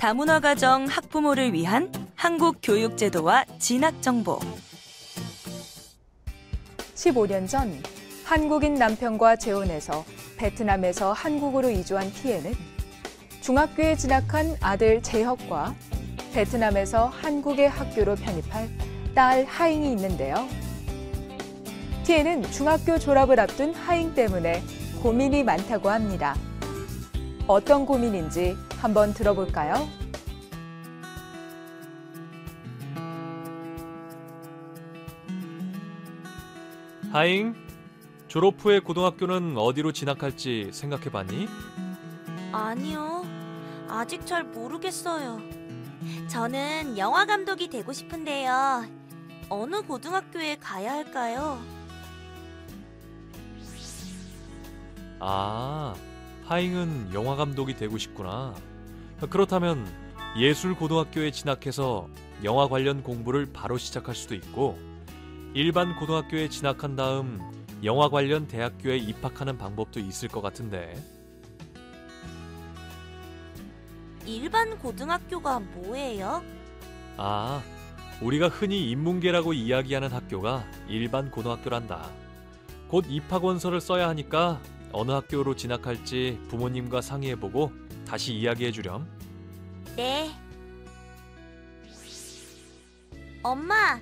다문화 가정 학부모를 위한 한국 교육 제도와 진학 정보. 15년 전 한국인 남편과 재혼해서 베트남에서 한국으로 이주한 티에는 중학교에 진학한 아들 재혁과 베트남에서 한국의 학교로 편입할 딸 하잉이 있는데요. 티에는 중학교 졸업을 앞둔 하잉 때문에 고민이 많다고 합니다. 어떤 고민인지 한번 들어볼까요? 하잉, 졸업 후에 고등학교는 어디로 진학할지 생각해봤니? 아니요, 아직 잘 모르겠어요. 저는 영화 감독이 되고 싶은데요. 어느 고등학교에 가야 할까요? 아, 하잉은 영화 감독이 되고 싶구나. 그렇다면 예술고등학교에 진학해서 영화 관련 공부를 바로 시작할 수도 있고, 일반 고등학교에 진학한 다음 영화 관련 대학교에 입학하는 방법도 있을 것 같은데. 일반 고등학교가 뭐예요? 아, 우리가 흔히 인문계라고 이야기하는 학교가 일반 고등학교란다. 곧 입학원서를 써야 하니까 어느 학교로 진학할지 부모님과 상의해보고 다시 이야기해주렴. 네. 엄마,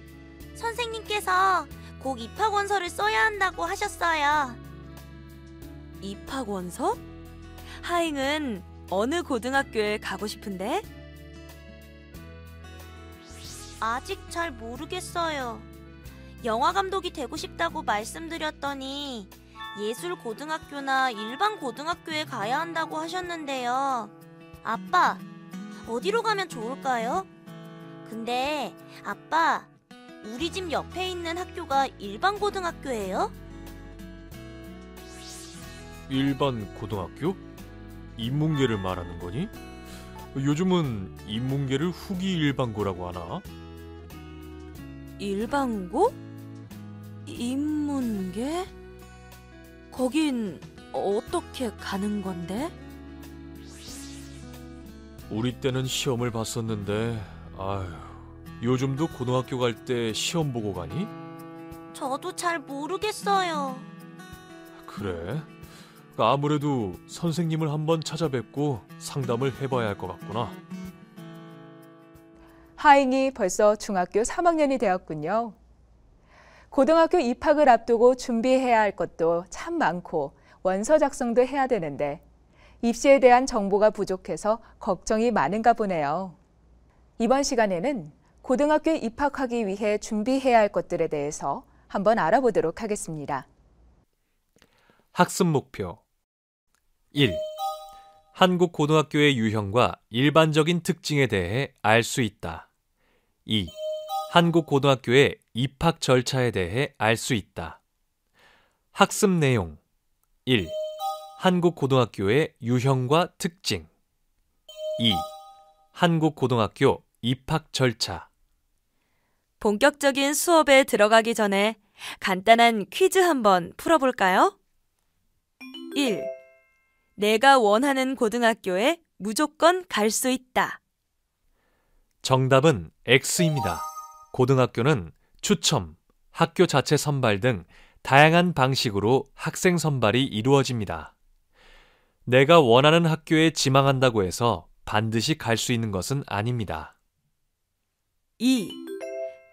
선생님께서 꼭 입학원서를 써야 한다고 하셨어요. 입학원서? 하잉은 어느 고등학교에 가고 싶은데? 아직 잘 모르겠어요. 영화 감독이 되고 싶다고 말씀드렸더니 예술고등학교나 일반 고등학교에 가야 한다고 하셨는데요. 아빠, 어디로 가면 좋을까요? 근데 아빠, 우리 집 옆에 있는 학교가 일반 고등학교예요? 일반 고등학교? 인문계를 말하는 거니? 요즘은 인문계를 후기 일반고라고 하나? 일반고? 인문계? 거긴 어떻게 가는 건데? 우리 때는 시험을 봤었는데, 아휴, 요즘도 고등학교 갈 때 시험 보고 가니? 저도 잘 모르겠어요. 그래? 아무래도 선생님을 한번 찾아뵙고 상담을 해봐야 할 것 같구나. 하잉이 벌써 중학교 3학년이 되었군요. 고등학교 입학을 앞두고 준비해야 할 것도 참 많고 원서 작성도 해야 되는데 입시에 대한 정보가 부족해서 걱정이 많은가 보네요. 이번 시간에는 고등학교에 입학하기 위해 준비해야 할 것들에 대해서 한번 알아보도록 하겠습니다. 학습 목표 1. 한국 고등학교의 유형과 일반적인 특징에 대해 알 수 있다. 2. 한국 고등학교의 입학 절차에 대해 알 수 있다. 학습 내용 1. 한국 고등학교의 유형과 특징 2. 한국 고등학교 입학 절차. 본격적인 수업에 들어가기 전에 간단한 퀴즈 한번 풀어볼까요? 1. 내가 원하는 고등학교에 무조건 갈 수 있다. 정답은 X입니다. 고등학교는 추첨, 학교 자체 선발 등 다양한 방식으로 학생 선발이 이루어집니다. 내가 원하는 학교에 지망한다고 해서 반드시 갈 수 있는 것은 아닙니다. 2.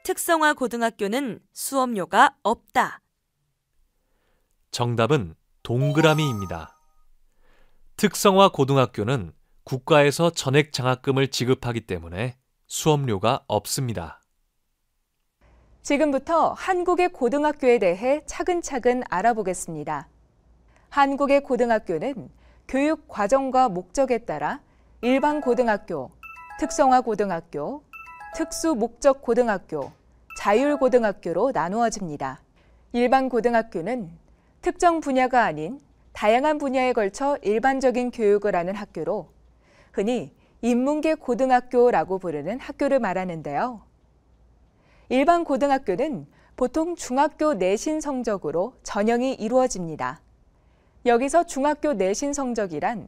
특성화 고등학교는 수업료가 없다. 정답은 동그라미입니다. 특성화 고등학교는 국가에서 전액 장학금을 지급하기 때문에 수업료가 없습니다. 지금부터 한국의 고등학교에 대해 차근차근 알아보겠습니다. 한국의 고등학교는 교육 과정과 목적에 따라 일반 고등학교, 특성화 고등학교, 특수 목적 고등학교, 자율 고등학교로 나누어집니다. 일반 고등학교는 특정 분야가 아닌 다양한 분야에 걸쳐 일반적인 교육을 하는 학교로 흔히 인문계 고등학교라고 부르는 학교를 말하는데요. 일반 고등학교는 보통 중학교 내신 성적으로 전형이 이루어집니다. 여기서 중학교 내신 성적이란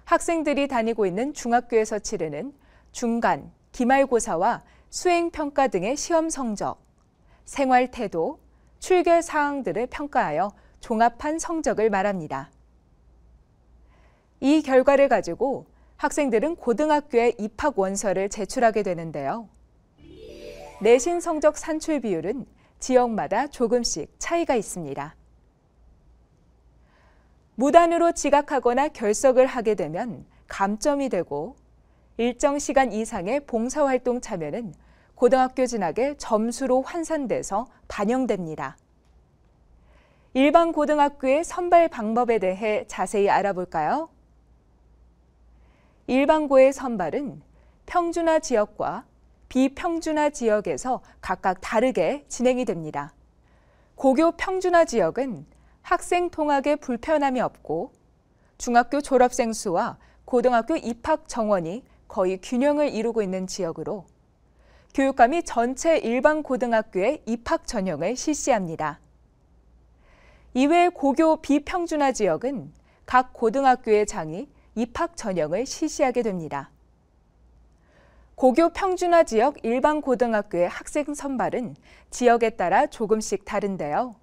학생들이 다니고 있는 중학교에서 치르는 중간, 기말고사와 수행평가 등의 시험 성적, 생활 태도, 출결 사항들을 평가하여 종합한 성적을 말합니다. 이 결과를 가지고 학생들은 고등학교에 입학 원서를 제출하게 되는데요. 내신 성적 산출 비율은 지역마다 조금씩 차이가 있습니다. 무단으로 지각하거나 결석을 하게 되면 감점이 되고 일정 시간 이상의 봉사활동 참여는 고등학교 진학의 점수로 환산돼서 반영됩니다. 일반 고등학교의 선발 방법에 대해 자세히 알아볼까요? 일반고의 선발은 평준화 지역과 비평준화 지역에서 각각 다르게 진행이 됩니다. 고교 평준화 지역은 학생 통학에 불편함이 없고 중학교 졸업생 수와 고등학교 입학 정원이 거의 균형을 이루고 있는 지역으로 교육감이 전체 일반 고등학교에 입학 전형을 실시합니다. 이외 고교 비평준화 지역은 각 고등학교의 장이 입학 전형을 실시하게 됩니다. 고교 평준화 지역 일반 고등학교의 학생 선발은 지역에 따라 조금씩 다른데요.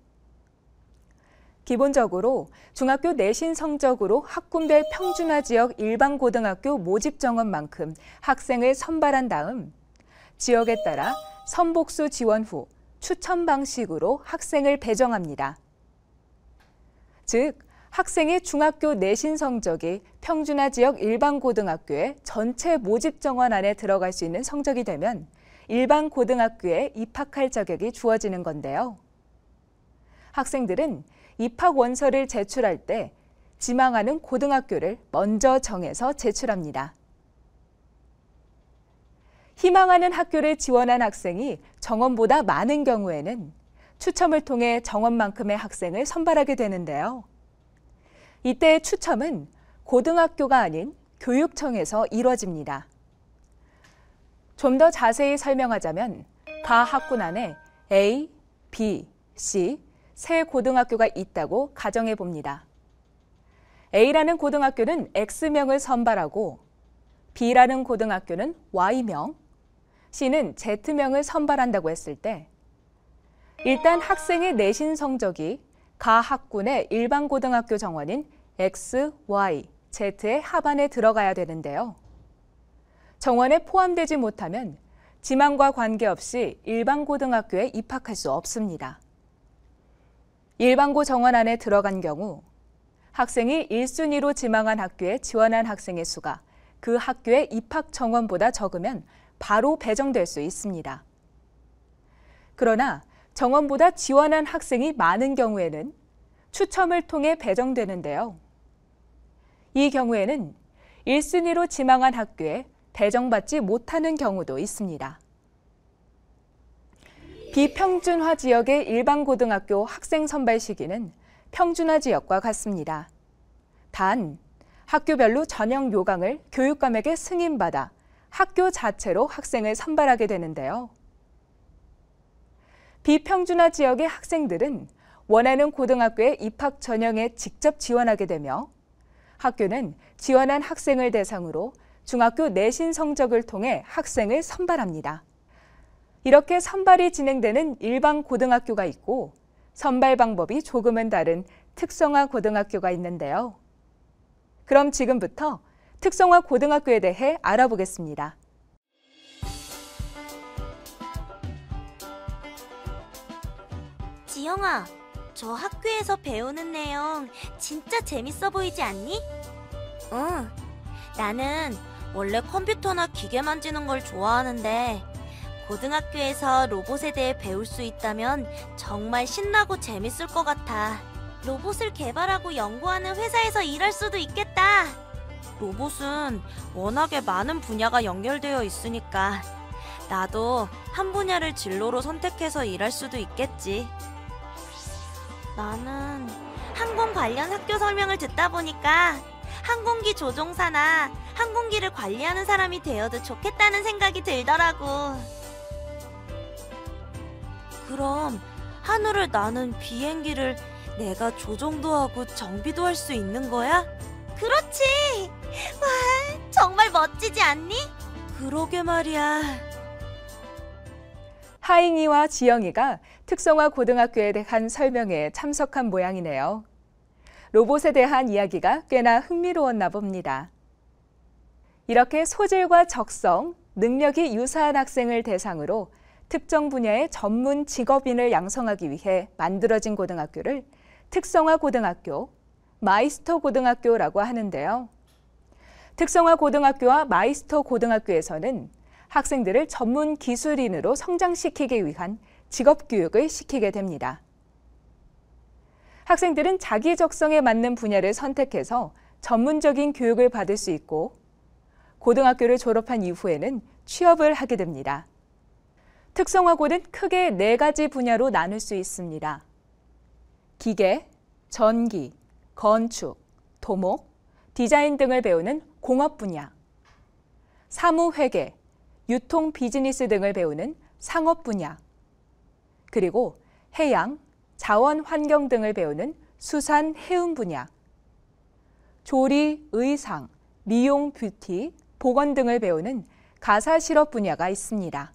기본적으로 중학교 내신 성적으로 학군별 평준화 지역 일반 고등학교 모집 정원만큼 학생을 선발한 다음 지역에 따라 선복수 지원 후 추천 방식으로 학생을 배정합니다. 즉, 학생의 중학교 내신 성적이 평준화 지역 일반 고등학교의 전체 모집 정원 안에 들어갈 수 있는 성적이 되면 일반 고등학교에 입학할 자격이 주어지는 건데요. 학생들은 입학 원서를 제출할 때 지망하는 고등학교를 먼저 정해서 제출합니다. 희망하는 학교를 지원한 학생이 정원보다 많은 경우에는 추첨을 통해 정원만큼의 학생을 선발하게 되는데요. 이때의 추첨은 고등학교가 아닌 교육청에서 이루어집니다. 좀 더 자세히 설명하자면 가 학군 안에 A, B, C 세 고등학교가 있다고 가정해 봅니다. A라는 고등학교는 X명을 선발하고 B라는 고등학교는 Y명, C는 Z명을 선발한다고 했을 때 일단 학생의 내신 성적이 가 학군의 일반 고등학교 정원인 X, Y, Z의 합안에 들어가야 되는데요. 정원에 포함되지 못하면 지망과 관계없이 일반 고등학교에 입학할 수 없습니다. 일반고 정원 안에 들어간 경우 학생이 1순위로 지망한 학교에 지원한 학생의 수가 그 학교의 입학 정원보다 적으면 바로 배정될 수 있습니다. 그러나 정원보다 지원한 학생이 많은 경우에는 추첨을 통해 배정되는데요. 이 경우에는 1순위로 지망한 학교에 배정받지 못하는 경우도 있습니다. 비평준화 지역의 일반 고등학교 학생 선발 시기는 평준화 지역과 같습니다. 단, 학교별로 전형 요강을 교육감에게 승인받아 학교 자체로 학생을 선발하게 되는데요. 비평준화 지역의 학생들은 원하는 고등학교에 입학 전형에 직접 지원하게 되며 학교는 지원한 학생을 대상으로 중학교 내신 성적을 통해 학생을 선발합니다. 이렇게 선발이 진행되는 일반 고등학교가 있고 선발 방법이 조금은 다른 특성화 고등학교가 있는데요. 그럼 지금부터 특성화 고등학교에 대해 알아보겠습니다. 지영아, 저 학교에서 배우는 내용 진짜 재밌어 보이지 않니? 응, 나는 원래 컴퓨터나 기계 만지는 걸 좋아하는데 고등학교에서 로봇에 대해 배울 수 있다면 정말 신나고 재밌을 것 같아. 로봇을 개발하고 연구하는 회사에서 일할 수도 있겠다. 로봇은 워낙에 많은 분야가 연결되어 있으니까 나도 한 분야를 진로로 선택해서 일할 수도 있겠지. 나는 항공 관련 학교 설명을 듣다 보니까 항공기 조종사나 항공기를 관리하는 사람이 되어도 좋겠다는 생각이 들더라고. 그럼 하늘을 나는 비행기를 내가 조종도 하고 정비도 할 수 있는 거야? 그렇지! 와, 정말 멋지지 않니? 그러게 말이야. 하잉이와 지영이가 특성화 고등학교에 대한 설명회에 참석한 모양이네요. 로봇에 대한 이야기가 꽤나 흥미로웠나 봅니다. 이렇게 소질과 적성, 능력이 유사한 학생을 대상으로 특정 분야의 전문 직업인을 양성하기 위해 만들어진 고등학교를 특성화 고등학교, 마이스터 고등학교라고 하는데요. 특성화 고등학교와 마이스터 고등학교에서는 학생들을 전문 기술인으로 성장시키기 위한 직업교육을 시키게 됩니다. 학생들은 자기 적성에 맞는 분야를 선택해서 전문적인 교육을 받을 수 있고 고등학교를 졸업한 이후에는 취업을 하게 됩니다. 특성화고는 크게 4가지 분야로 나눌 수 있습니다. 기계, 전기, 건축, 토목, 디자인 등을 배우는 공업 분야, 사무회계, 유통 비즈니스 등을 배우는 상업 분야, 그리고 해양, 자원 환경 등을 배우는 수산 해운 분야, 조리, 의상, 미용, 뷰티, 보건 등을 배우는 가사 실업 분야가 있습니다.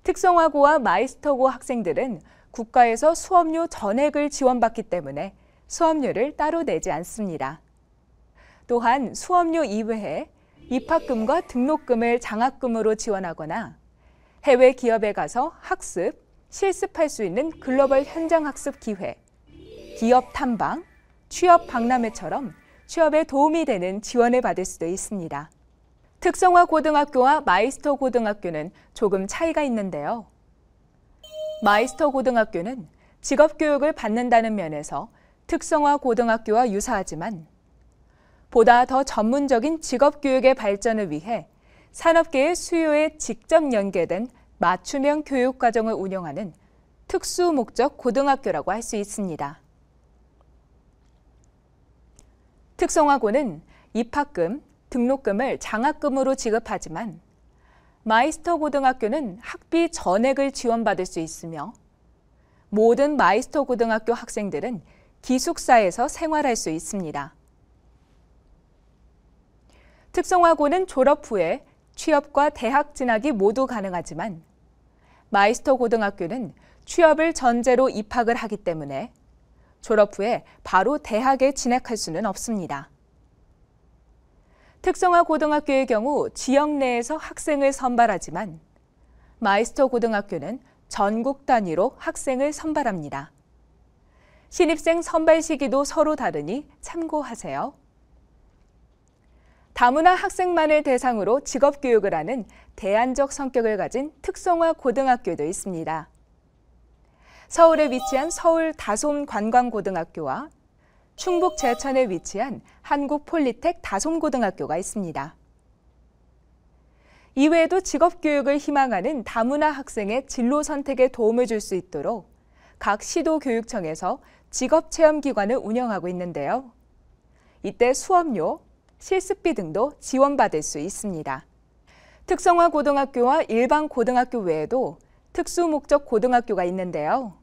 특성화고와 마이스터고 학생들은 국가에서 수업료 전액을 지원받기 때문에 수업료를 따로 내지 않습니다. 또한 수업료 이외에 입학금과 등록금을 장학금으로 지원하거나 해외 기업에 가서 학습, 실습할 수 있는 글로벌 현장 학습 기회, 기업 탐방, 취업 박람회처럼 취업에 도움이 되는 지원을 받을 수도 있습니다. 특성화 고등학교와 마이스터 고등학교는 조금 차이가 있는데요. 마이스터 고등학교는 직업교육을 받는다는 면에서 특성화 고등학교와 유사하지만 보다 더 전문적인 직업교육의 발전을 위해 산업계의 수요에 직접 연계된 맞춤형 교육과정을 운영하는 특수목적 고등학교라고 할 수 있습니다. 특성화고는 입학금, 등록금을 장학금으로 지급하지만 마이스터 고등학교는 학비 전액을 지원받을 수 있으며 모든 마이스터 고등학교 학생들은 기숙사에서 생활할 수 있습니다. 특성화고는 졸업 후에 취업과 대학 진학이 모두 가능하지만 마이스터 고등학교는 취업을 전제로 입학을 하기 때문에 졸업 후에 바로 대학에 진학할 수는 없습니다. 특성화 고등학교의 경우 지역 내에서 학생을 선발하지만 마이스터 고등학교는 전국 단위로 학생을 선발합니다. 신입생 선발 시기도 서로 다르니 참고하세요. 다문화 학생만을 대상으로 직업교육을 하는 대안적 성격을 가진 특성화 고등학교도 있습니다. 서울에 위치한 서울 다솜관광고등학교와 충북 제천에 위치한 한국폴리텍 다솜고등학교가 있습니다. 이외에도 직업교육을 희망하는 다문화 학생의 진로 선택에 도움을 줄 수 있도록 각 시도교육청에서 직업체험기관을 운영하고 있는데요. 이때 수업료, 실습비 등도 지원받을 수 있습니다. 특성화 고등학교와 일반 고등학교 외에도 특수목적 고등학교가 있는데요.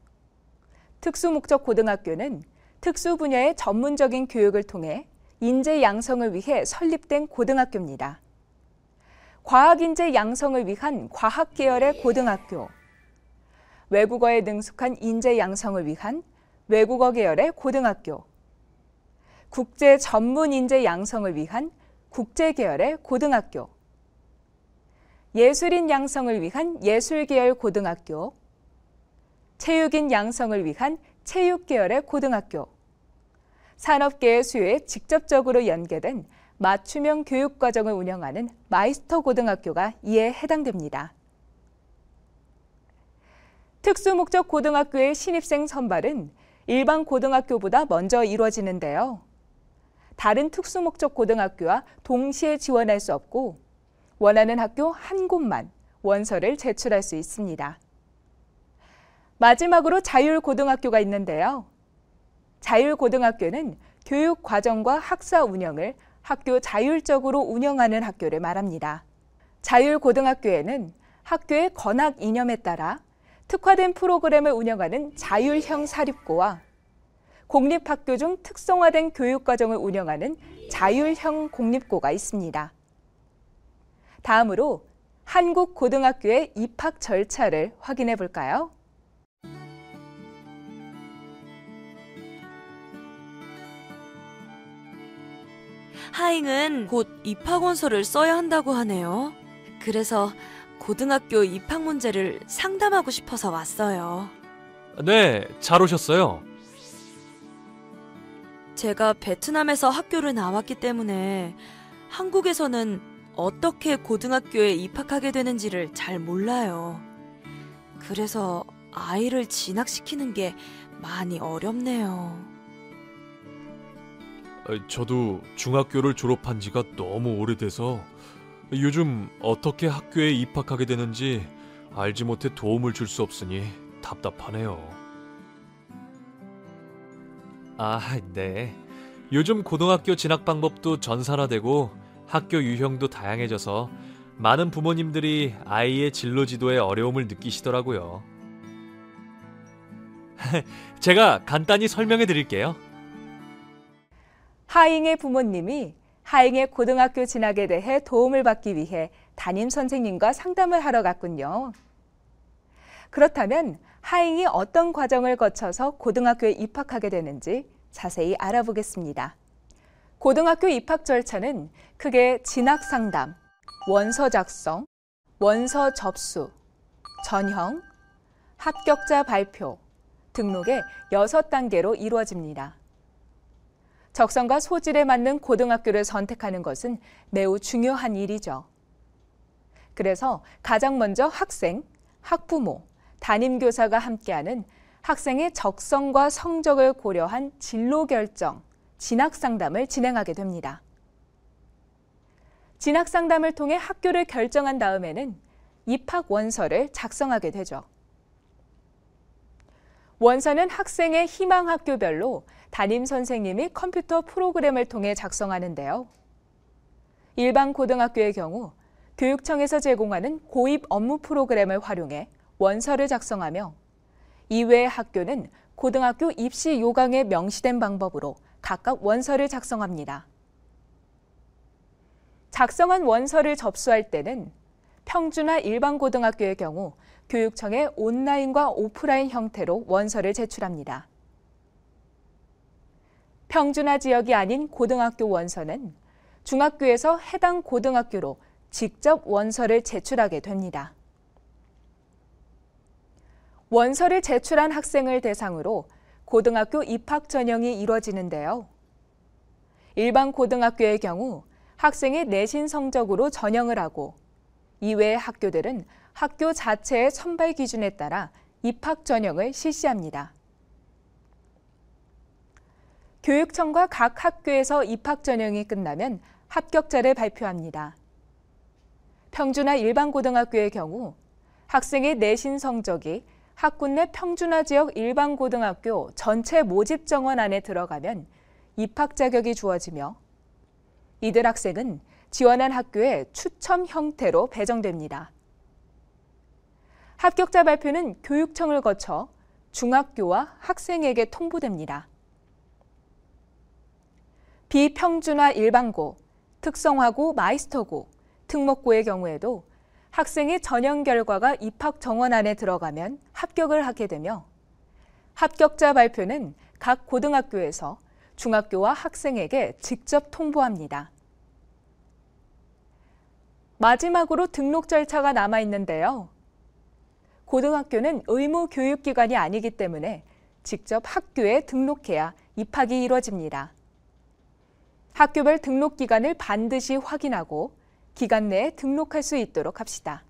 특수목적 고등학교는 특수 분야의 전문적인 교육을 통해 인재 양성을 위해 설립된 고등학교입니다. 과학 인재 양성을 위한 과학 계열의 고등학교, 외국어에 능숙한 인재 양성을 위한 외국어 계열의 고등학교, 국제 전문 인재 양성을 위한 국제 계열의 고등학교, 예술인 양성을 위한 예술 계열 고등학교, 체육인 양성을 위한 체육 계열의 고등학교, 산업계의 수요에 직접적으로 연계된 맞춤형 교육과정을 운영하는 마이스터 고등학교가 이에 해당됩니다. 특수목적 고등학교의 신입생 선발은 일반 고등학교보다 먼저 이루어지는데요. 다른 특수목적 고등학교와 동시에 지원할 수 없고 원하는 학교 한 곳만 원서를 제출할 수 있습니다. 마지막으로 자율고등학교가 있는데요. 자율고등학교는 교육 과정과 학사 운영을 학교 자율적으로 운영하는 학교를 말합니다. 자율고등학교에는 학교의 권학 이념에 따라 특화된 프로그램을 운영하는 자율형 사립고와 공립학교 중 특성화된 교육과정을 운영하는 자율형 공립고가 있습니다. 다음으로 한국 고등학교의 입학 절차를 확인해 볼까요? 하잉은 곧 입학원서를 써야 한다고 하네요. 그래서 고등학교 입학 문제를 상담하고 싶어서 왔어요. 네, 잘 오셨어요. 제가 베트남에서 학교를 나왔기 때문에 한국에서는 어떻게 고등학교에 입학하게 되는지를 잘 몰라요. 그래서 아이를 진학시키는 게 많이 어렵네요. 저도 중학교를 졸업한 지가 너무 오래돼서 요즘 어떻게 학교에 입학하게 되는지 알지 못해 도움을 줄 수 없으니 답답하네요. 네. 요즘 고등학교 진학 방법도 전산화되고 학교 유형도 다양해져서 많은 부모님들이 아이의 진로 지도에 어려움을 느끼시더라고요. 제가 간단히 설명해 드릴게요. 하잉의 부모님이 하잉의 고등학교 진학에 대해 도움을 받기 위해 담임 선생님과 상담을 하러 갔군요. 그렇다면 하잉이 어떤 과정을 거쳐서 고등학교에 입학하게 되는지 자세히 알아보겠습니다. 고등학교 입학 절차는 크게 진학 상담, 원서 작성, 원서 접수, 전형, 합격자 발표, 등록의 6단계로 이루어집니다. 적성과 소질에 맞는 고등학교를 선택하는 것은 매우 중요한 일이죠. 그래서 가장 먼저 학생, 학부모, 담임교사가 함께하는 학생의 적성과 성적을 고려한 진로 결정, 진학 상담을 진행하게 됩니다. 진학 상담을 통해 학교를 결정한 다음에는 입학 원서를 작성하게 되죠. 원서는 학생의 희망 학교별로 담임 선생님이 컴퓨터 프로그램을 통해 작성하는데요. 일반 고등학교의 경우 교육청에서 제공하는 고입 업무 프로그램을 활용해 원서를 작성하며 이외의 학교는 고등학교 입시 요강에 명시된 방법으로 각각 원서를 작성합니다. 작성한 원서를 접수할 때는 평준화 일반 고등학교의 경우 교육청에 온라인과 오프라인 형태로 원서를 제출합니다. 평준화 지역이 아닌 고등학교 원서는 중학교에서 해당 고등학교로 직접 원서를 제출하게 됩니다. 원서를 제출한 학생을 대상으로 고등학교 입학 전형이 이루어지는데요. 일반 고등학교의 경우 학생의 내신 성적으로 전형을 하고 이외의 학교들은 학교 자체의 선발 기준에 따라 입학 전형을 실시합니다. 교육청과 각 학교에서 입학 전형이 끝나면 합격자를 발표합니다. 평준화 일반 고등학교의 경우 학생의 내신 성적이 학군 내 평준화 지역 일반 고등학교 전체 모집 정원 안에 들어가면 입학 자격이 주어지며 이들 학생은 지원한 학교에 추첨 형태로 배정됩니다. 합격자 발표는 교육청을 거쳐 중학교와 학생에게 통보됩니다. 비평준화 일반고, 특성화고 마이스터고, 특목고의 경우에도 학생의 전형 결과가 입학 정원 안에 들어가면 합격을 하게 되며 합격자 발표는 각 고등학교에서 중학교와 학생에게 직접 통보합니다. 마지막으로 등록 절차가 남아 있는데요. 고등학교는 의무 교육기관이 아니기 때문에 직접 학교에 등록해야 입학이 이루어집니다. 학교별 등록 기간을 반드시 확인하고 기간 내에 등록할 수 있도록 합시다.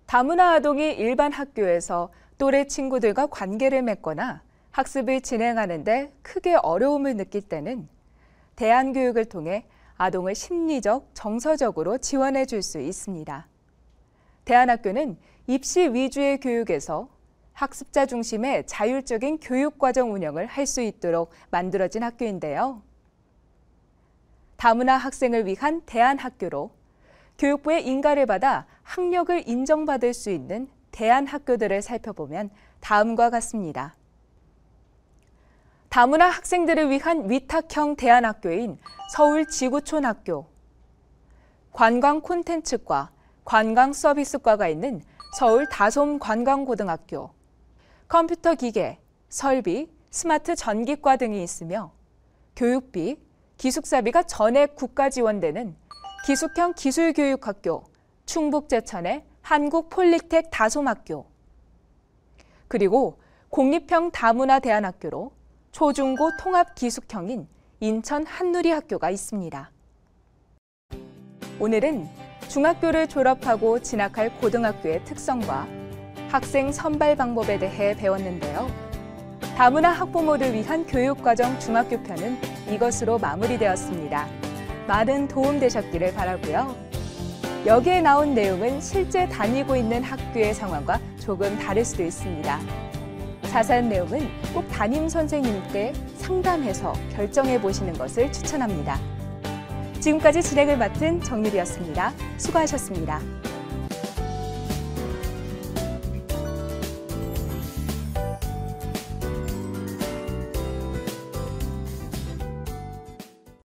다문화 아동이 일반 학교에서 또래 친구들과 관계를 맺거나 학습을 진행하는 데 크게 어려움을 느낄 때는 대안교육을 통해 아동을 심리적, 정서적으로 지원해 줄 수 있습니다. 대안학교는 입시 위주의 교육에서 학습자 중심의 자율적인 교육과정 운영을 할 수 있도록 만들어진 학교인데요. 다문화 학생을 위한 대안학교로 교육부의 인가를 받아 학력을 인정받을 수 있는 대안학교들을 살펴보면 다음과 같습니다. 다문화 학생들을 위한 위탁형 대안학교인 서울 지구촌학교, 관광 콘텐츠과 관광 서비스과가 있는 서울 다솜 관광고등학교, 컴퓨터 기계, 설비, 스마트 전기과 등이 있으며 교육비, 기숙사비가 전액 국가 지원되는 기숙형 기술교육학교 충북제천의 한국폴리텍 다솜학교, 그리고 공립형 다문화대안학교로 초중고 통합 기숙형인 인천 한누리학교가 있습니다. 오늘은 중학교를 졸업하고 진학할 고등학교의 특성과 학생 선발 방법에 대해 배웠는데요. 다문화 학부모를 위한 교육과정 중학교편은 이것으로 마무리되었습니다. 많은 도움 되셨기를 바라고요. 여기에 나온 내용은 실제 다니고 있는 학교의 상황과 조금 다를 수도 있습니다. 자세한 내용은 꼭 담임 선생님께 상담해서 결정해 보시는 것을 추천합니다. 지금까지 진행을 맡은 정유리였습니다. 수고하셨습니다.